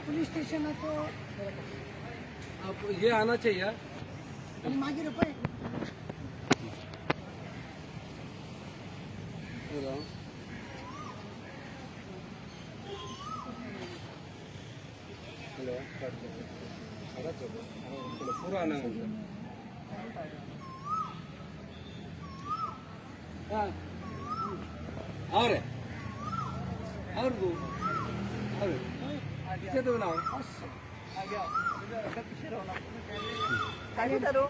Police station तो आप ये आना चाहिए। मागे रुपये हेलो पूरा आना है। और दो और पीछे तो बनाओ खाली करो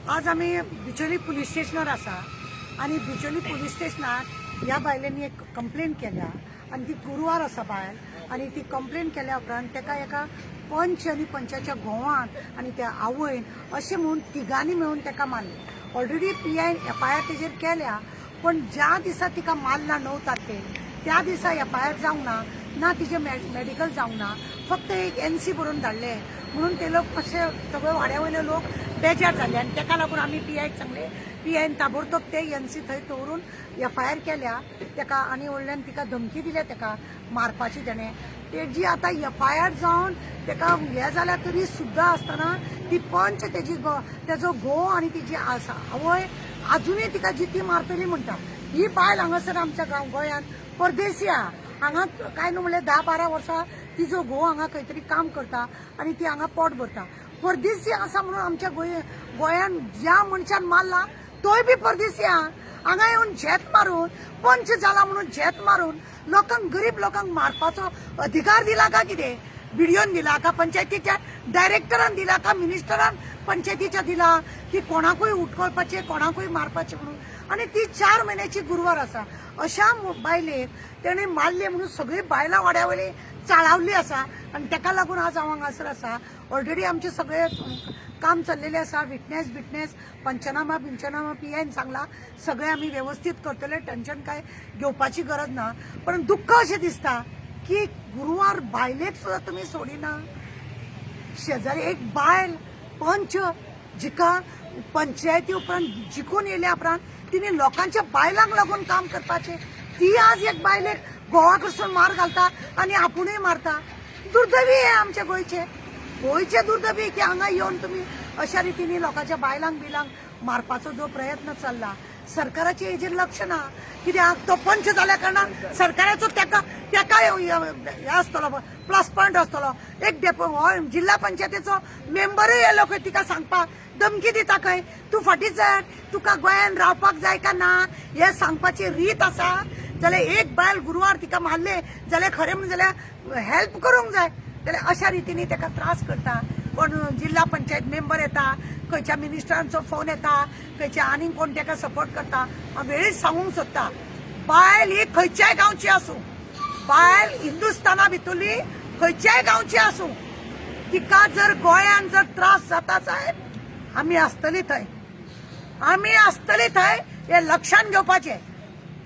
आज आम्ही बिचोली पुलिस स्टेशनार आसा आणि बिचोली पुलिस स्टेशनार ह्या बायलांनी एक कंप्लेंट केल्या आणि ती गुरुवार आसा बायल आणि ती कंप्लेंट केल्या उपरांत ताका एका पंच आणि पंचाच्या घोवान आणि त्या आवयन अशें म्हणून तिगांनी मेळून ताका मारले। ऑलरेडी FIR तेजेर केल्या पण ज्या दिसा तिका मारला 9 तारखेक त्या दिसा FIR जावंक ना तिचे मेडिकल जावंक ना, फक्त एक NC बरोवन धाडले म्हणून ते लोक असे सगळे वाड्यावयले लोक बेजार जाले आणि ताका लागून आमी PIक सांगले। PIन ताबडतोब ते NC थंय दवरून FIR केल्या ताका आणि वडल्यान तिका धमकी दिल्या ताका मारपाची तेणें। तेजी आतां FIR जावन ताका हे जाल्या तरी सुद्दां आसतना ती पंच तेजो घोव आणि तिची आवय अजूनही तिका जिती मारतली म्हणटा। ही बायल हांगासर आमच्या गोंयांत परदेशी आहा, हांगा काय न्हू म्हणल्यार 10-12 वर्सां तिजो घोव हांगा खंय तरी काम करता आणि ती हांगा पोट भरता। परदेशी आसा म्हणून आमच्या गोंयांत ज्या मनशान मारला तोय बी परदेशी आहा, हांगा येवन झेत मारून पंच जाला म्हणून झेत मारून लोकांक गरीब लोकांक मारपाचो अधिकार दिला का कितें? बिडिओन दिला का, पंचायतीच्या डायरेक्टरान दिला का, मिनिस्टरान पंचायतीच्या दिला की कोणाकूय उठकोवपाचे कोणाकूय मारपाचे म्हणून। आणि ती 4 महिन्याची गुरुवार आसा अशा बायलेक तेणे मारले म्हणून सगळी बायलां वाड्यावयली चाळावली आसा आणि ताका लागून आज हांव हांगासर आसा। ऑलरेडी आमचे सगळे काम चाललेले आसा, विटनेस पंचनामा PIन सांगला सगळे आम्ही व्यवस्थित करतले, टेन्शन काय घेवपाची गरज ना। पण दुःख अशें दिसता की गुरुवार बायलेक सुद्धा तुम्ही सोडिना। शेजारी एक बायल पंच जिका पंचायती उपरांत जिखून येयल्या उपरांत तिने लोकांच्या बायलांक लागून काम करपाचे, ती आज एक बायलेक गोवा कडसून मार घालता आणि आपुणूय मारता। दुर्दैवी आहे आमच्या गोंयचे दुर्दैवी की हांगा येवन तुम्ही अशा रितीने लोकांच्या बायलांक बिलांक मारपाचो जो प्रयत्न चालला, सरकाराचे हेजेर लक्ष ना। कित्याक तो पंच जाल्या कारणान सरकाराचो ताका हे आसतलो प्लस पॉयंट आसतलो। एक जिल्हा पंचायतीचो मेंबरूय येयलो खंय तिका सांगपाक धमकी दिता खंय तूं फाटीं सर, तुका गोंयान रावपाक जाय का ना हे सांगपाची रीत आसा। जाल्यार एक बायल गुरुवार तिका मारले जाल्यार खरें म्हणजे जाल्यार हेल्प करूंक जाय, जाल्यार अशा रितीने ताका त्रास करता। कोण जिल्हा पंचायत मेंबर येता, खंयच्या मिनिस्टरांचो फोन येता, खंयच्या आनीक कोण ताका सपोर्ट करता। हांव वेळीच सांगूंक सोदता, बायल ही खंयच्याय गांवची आसूं, बायल हिंदुस्थाना भितरली खंयच्याय गांवची आसूं, तिका जर गोंयान जर त्रास जाता साहेब आमी आसतली थंय हे लक्षान घेवपाचें।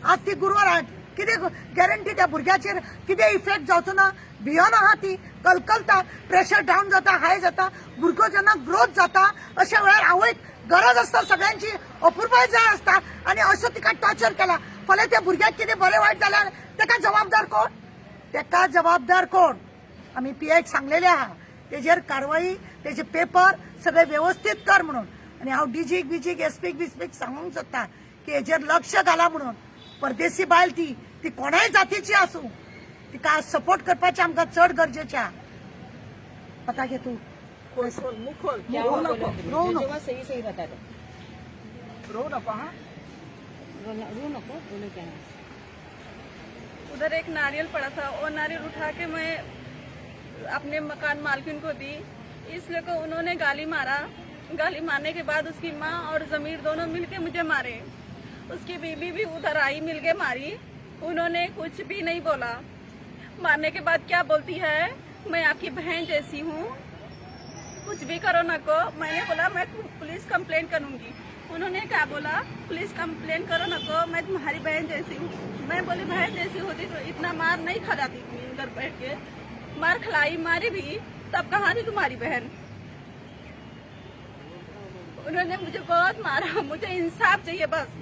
आज ती गुरुवार कितें गॅरंटी त्या भुरग्याचेर कितें इफेक्ट जावचो ना, भियोन आहा ती, कलकलता, प्रेशर डावन जाता, हाय जाता, भुरगो जेन्ना ग्रोथ जाता अशा वेळार आवयक गरज आसता सगळ्यांची अपुरबाय जाय आसता आणि असो तिका टॉर्चर केला। फाल्यां त्या भुरग्याक कितें बरें वायट जाल्यार ताका जबाबदार कोण? आमी PIक सांगलेले आहा तेजेर कारवाई, तेजे पेपर सगळे व्यवस्थित कर म्हणून। आणि हांव DGक SPक सांगूंक सोदता की हेजेर लक्ष घाला म्हणून। परदेशी बायल ती कोणाय जातीची आसूं, तिका सपोर्ट करपाचें आमकां चड गरजेचें आहा। पता घे तू सही बता दो, रो नको बोलो क्या है। उधर एक नारियल पड़ा था, वो नारियल उठा के मैं अपने मकान मालकिन को दी, इसलिए को उन्होंने गाली मारने के बाद उसकी माँ और जमीर दोनों मिलके मुझे मारे। उसकी बीबी भी उधर आई, मिलके मारी, उन्होंने कुछ भी नहीं बोला। मारने के बाद क्या बोलती है, मैं आपकी बहन जैसी हूँ, कुछ भी करो ना को। मैंने बोला मैं पुलिस कंप्लेंट करूंगी। उन्होंने क्या बोला, पुलिस कंप्लेंट करो ना को, मैं तुम्हारी बहन जैसी हूँ। मैं बोली बहन जैसी होती तो इतना मार नहीं खा जाती थी, इधर बैठ के मार खिलाई, मारी भी, तब कहाँ थी तुम्हारी बहन। उन्होंने मुझे बहुत मारा, मुझे इंसाफ चाहिए बस।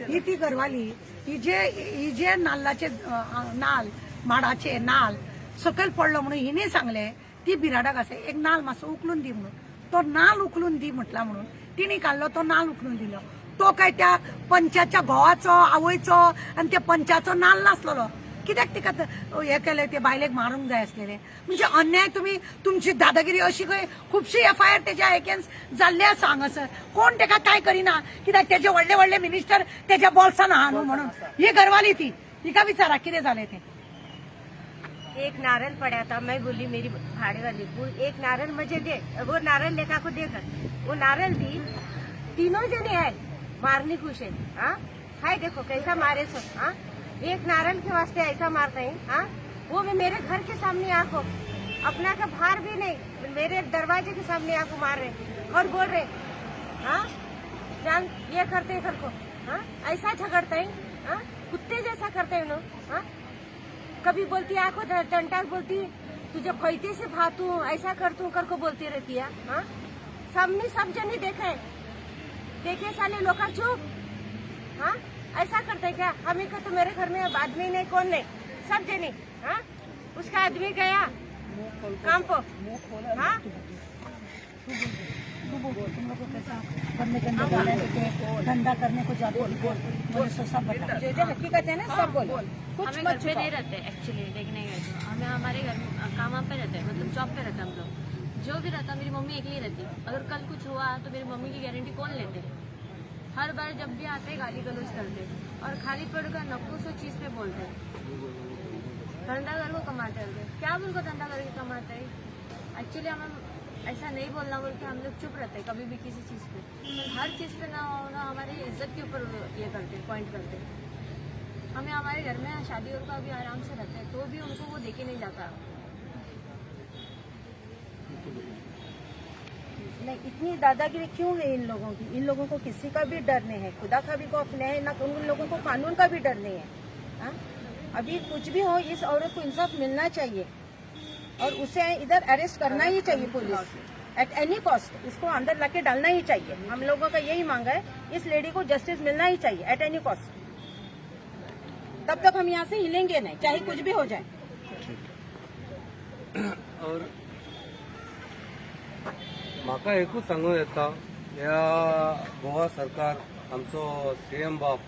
ही ती घरवाली ही जे नाल्लाचे नाल माडाचे नाल सकयल पडलो म्हणून हिने सांगले ती बिराडाक असे एक नाल मातसो उखलून दी म्हणून तो नाल उखलून दी म्हटला म्हणून तिने काढलो तो नाल उखलून दिलो तो काय त्या पंचाच्या घोवाचो आवयचो आणि त्या पंचाचो नाल नासलेलो कित्याक तिका हे केले ते बायलेक मारूंक जाय आसलेले म्हणजे अन्याय तुम्ही तुमची दादागिरी अशी खंय खुबशी एफआयआर तेज्या एगेन्स्ट जाल्ले आसा हांगासर कोण तेका काय करिना कित्याक तेजे व्हडले व्हडले मिनिस्टर तेज्या बॉल्सान आहा न्हू म्हणून ही घरवाली ती तिका विचारा कितें जालें तें एक नारियल पड़ा था, मैं बोली मेरी भाड़े वाली को एक नारियल मुझे दे, वो नारियल लेखा को देकर वो नारियल दी, तीनों जने है मारने खुश है, हाँ हाय देखो कैसा मारे सो, हाँ एक नारियल के वास्ते ऐसा मारते हैं, हाँ वो भी मेरे घर के सामने आको अपना का बाहर भी नहीं मेरे दरवाजे के सामने आको मार रहे और बोल रहे हाँ जान ये करते घर को, हाँ ऐसा झगड़ते हैं, हाँ कुत्ते जैसा करते हैं उन्होंने, हाँ कभी बोलती आंखों टंटा बोलती तुझे खोईते से भातू ऐसा करतू कर को बोलती रहती है, हाँ सबने सब जने देखे साले लोग चुप, हाँ ऐसा करते क्या हमें को तो मेरे घर में अब आदमी नहीं कौन नहीं सब जने, हाँ उसका आदमी गया काम को, हाँ तुम लोग को कैसा गंदे गंदे गाने देते धंधा करने को जाते मुझे तो सब बता जो हकीकत है ना सब बोलो कुछ हमें घर पे नहीं रहते एक्चुअली देखने गए तो हमें हमारे घर काम पे रहते हैं मतलब जॉब पे रहते हम लोग जो भी रहता मेरी मम्मी अकेली रहती अगर कल कुछ हुआ तो मेरी मम्मी की गारंटी कौन लेते हर बार जब भी आते गाली गलौज करते और खाली पेड़ का नकुस चीज पे बोलते धंधा कर को कमाते रहते क्या बोल को धंधा करके कमाते है एक्चुअली हमें ऐसा नहीं बोलना बोल के हम लोग चुप रहते हैं कभी भी किसी चीज पे हर चीज पे ना होना हमारी इज्जत के ऊपर ये करते पॉइंट करते हमें हमारे घर में शादी और का भी आराम से रहते हैं तो भी उनको वो देखे नहीं जाता नहीं इतनी दादागिरी क्यों है इन लोगों की इन लोगों को किसी का भी डर नहीं है खुदा का भी खौफ नहीं है ना उन लोगों को कानून का भी डर नहीं है, हाँ? अभी कुछ भी हो इस औरत को इंसाफ मिलना चाहिए और उसे इधर अरेस्ट करना ही चाहिए पुलिस एट एनी कॉस्ट इसको अंदर लाके डालना ही चाहिए हम लोगों का यही मांग है इस लेडी को जस्टिस मिलना ही चाहिए एट एनी कॉस्ट तब तक हम यहाँ से हिलेंगे नहीं चाहे कुछ भी हो जाए और म्हाका एकूच सांगूं येता ह्या गोवा सरकार आमचो सीएम बाब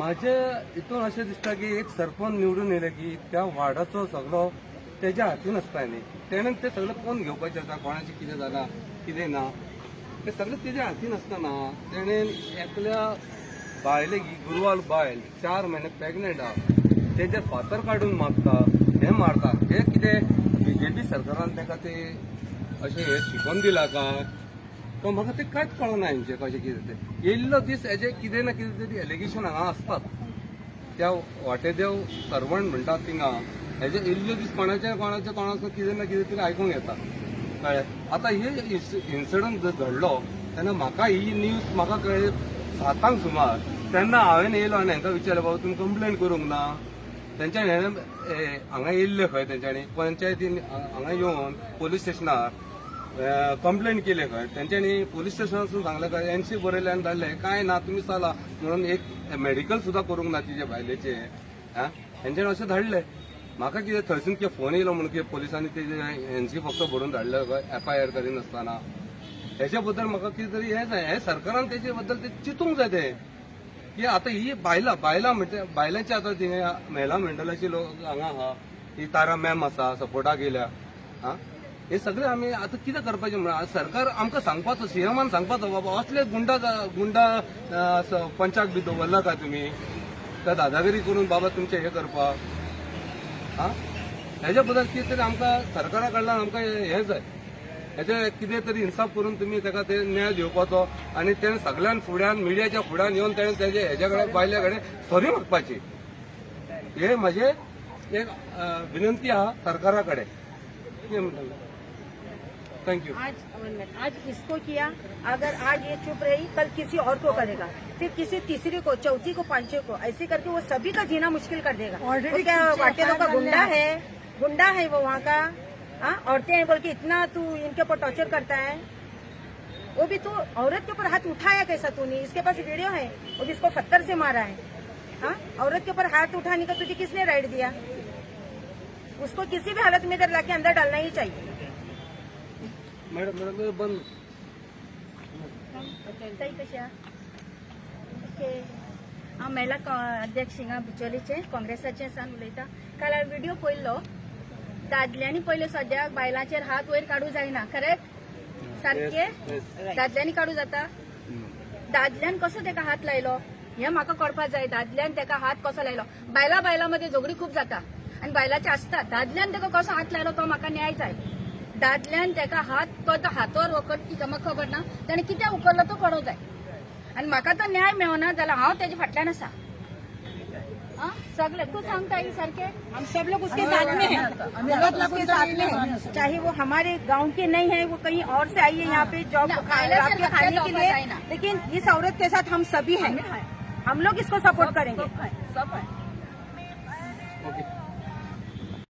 माझे हितून अशें दिसता की एक सरपंच निवडून येयले की त्या वार्डाचो सगळो तेज्या हातीन आसता न्ही तेणेन ते सगळें कोण घेवपाचें आसा कोणाचें कितें जालां कितें ना ते सगळें तेज्या हातीन आसतना तेणेन एकल्या बायलेक ही गुरवाल बायल 4 म्हयने प्रेग्नंट आहा तेजे फातर काडून मागता हे मारता हे कितें बीजेपी सरकारान ताका ते अशें हे शिकोवन दिला काय तो म्हाका ते कांयच कळना हेंचें कशें कितें तें येयल्लो दीस हेजे कितें ना कितें तरी एलिगेशन हांगा आसतात त्या वाटेदेव सर्वंट म्हणटात थिंगा हेजे येयल्लो दीस कोणाच्या तोंडाचो कितें ना कितें तरी आयकूंक येता कळ्ळें आतां हे इन्सिडंट घडलो तेन्ना म्हाका ही न्यूज म्हाका कळ्ळी 7 सुमार तेन्ना हांवें येयलो आनी हांकां विचारलें बाबा तुमी कंप्लेन करूंक ना तेंच्यांनी हांगा येयल्ले खंय तेंच्यांनी पंचायतीन हांगा येवन पोलीस स्टेशनार कंप्लेन केली खंय तेंच्यांनी पोलीस स्टेशनासून सांगलें काय एनसी बरयले आनी धाडले काय ना तुमी चला म्हणून एक मेडिकल सुद्दां करूंक ना तिचे बायलेचे हेंच्यांनी अशें धाडलें म्हाका कितें थंयसून कितें फोन येयलो म्हणून कितें पोलिसांनी तेजे एनसी फक्त भरून धाडले खंय एफआयआर करिनासतना हेच्या बद्दल म्हाका कितें तरी हें जाय हे सरकारान तेजे बद्दल ते चिंतूंक जाय तें की आतां ही बायलां म्हणटा बायलांची आतां ती महिला मंडळाची लोक हांगा आहा ही तारा मॅम आसा सपोर्टाक येयल्या आं हे सगळे आमी आतां कितें करपाचें म्हणून सरकार आमकां सांगपाचो सीएमान सांगपाचो बाबा असले गुंडा पंचाक बी दवरला काय तुमी त्या दादागिरी करून बाबा तुमचे हे करपाक आं हेच्या बद्दल कितें तरी आमकां सरकारा कडल्यान आमकां हें जाय हेचे कितें तरी इन्साफ करून तुमी ताका ते न्याय दिवपाचो आनी तेणें सगळ्यान फुड्यान मिडियाच्या फुड्यान येवन तेणें तेजे हेजे कडेन बायले कडेन सॉरी मागपाची हे म्हजे एक विनंती आहा सरकारा कडेन कितें म्हणटा थैंक यू आज इसको किया अगर आज ये चुप रही कल किसी और को करेगा फिर किसी तीसरी को चौथी को पांचवे को ऐसे करके वो सभी का जीना मुश्किल कर देगा Already वो क्या पीछे वाटेलों का FIR गुंडा है गुंडा है वो वहाँ का। हाँ, औरतें हैं बोल के इतना तू इनके ऊपर टॉर्चर करता है। वो भी तू औरत के ऊपर हाथ उठाया कैसा तूने? इसके पास वीडियो है, वो भी इसको पत्थर से मारा है। हाँ, औरत के ऊपर हाथ उठाने का तुझे किसने राइट दिया? उसको किसी भी हालत में इधर लाके अंदर डालना ही चाहिए। मॅडम बंद ताई कशा? ओके. हांव महिला अध्यक्ष हिंगा बिचोलीचे काँग्रेसाचे सान उलयता. काल हांवें व्हिडिओ पळयल्लो. दादल्यांनी पयले सद्याक बायलांचेर हात वयर काडूं जायना. करेक्ट? सारखे? दादल्यांनी काडूं जाता? दादल्यान कसो तेका हात लायलो हें म्हाका कळपाक जाय. दादल्यान तेका हात कसो लायलो? बायला मध्ये झगडी खूप जाता आनी बायलाचे आसता. दादल्यान तेका कसो हात लायलो तो म्हाका न्याय जाय. दादल्यान तेका हात तो हातोर वखद ती म्हाका खबर ना. ताणें कित्याक उखल्लो तो कळूंक जाय. आनी म्हाका तो न्याय मेळना जाल्यार हांव तेजे फाटल्यान आसा. सगळे तू सांगता ही सारखे हम सब लोग उसके साथ में हैं, उसके साथ में हैं। चाहे वो हमारे गांव के नहीं है, वो कहीं और से आई है यहाँ पे जॉब खाने के लिए, लेकिन इस औरत के साथ हम सभी हैं। हम लोग इसको सपोर्ट करेंगे। ओके